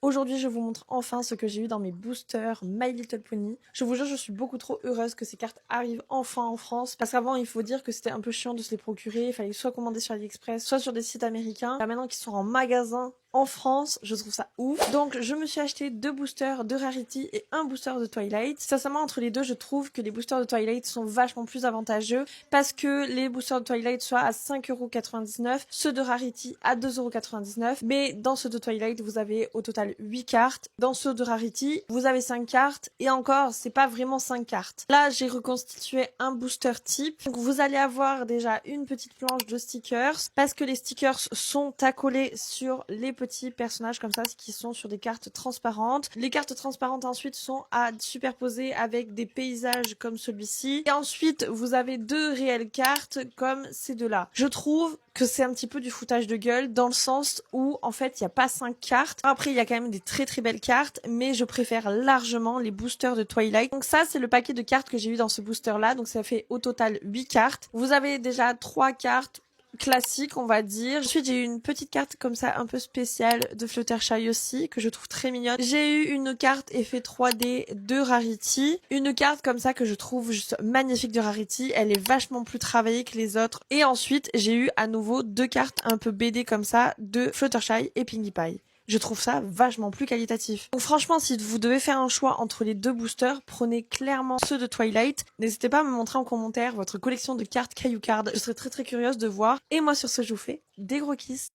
Aujourd'hui, je vous montre enfin ce que j'ai eu dans mes boosters My Little Pony. Je vous jure, je suis beaucoup trop heureuse que ces cartes arrivent enfin en France. Parce qu'avant, il faut dire que c'était un peu chiant de se les procurer. Il fallait soit commander sur AliExpress, soit sur des sites américains. Là, maintenant qu'ils sont en magasin en France, je trouve ça ouf. Donc je me suis acheté 2 boosters de Rarity et un booster de Twilight. Sincèrement, entre les deux, je trouve que les boosters de Twilight sont vachement plus avantageux parce que les boosters de Twilight sont à 5,99€, ceux de Rarity à 2,99€. Mais dans ceux de Twilight, vous avez au total 8 cartes. Dans ceux de Rarity, vous avez 5 cartes et encore, c'est pas vraiment 5 cartes. Là, j'ai reconstitué un booster type. Donc vous allez avoir déjà une petite planche de stickers parce que les stickers sont accolés sur les petits personnages comme ça qui sont sur des cartes transparentes. Les cartes transparentes ensuite sont à superposer avec des paysages comme celui-ci. Et ensuite, vous avez 2 réelles cartes comme ces deux-là. Je trouve que c'est un petit peu du foutage de gueule dans le sens où en fait il n'y a pas 5 cartes. Après il y a quand même des très très belles cartes, mais je préfère largement les boosters de Twilight. Donc ça c'est le paquet de cartes que j'ai eu dans ce booster là, donc ça fait au total 8 cartes. Vous avez déjà 3 cartes classique on va dire. Ensuite j'ai eu une petite carte comme ça un peu spéciale de Fluttershy aussi que je trouve très mignonne. J'ai eu une carte effet 3D de Rarity, une carte comme ça que je trouve juste magnifique de Rarity, elle est vachement plus travaillée que les autres. Et ensuite j'ai eu à nouveau 2 cartes un peu BD comme ça de Fluttershy et Pinkie Pie. Je trouve ça vachement plus qualitatif. Donc franchement, si vous devez faire un choix entre les 2 boosters, prenez clairement ceux de Twilight. N'hésitez pas à me montrer en commentaire votre collection de cartes Caillou Card. Je serais très très curieuse de voir. Et moi sur ce, je vous fais des gros kiss.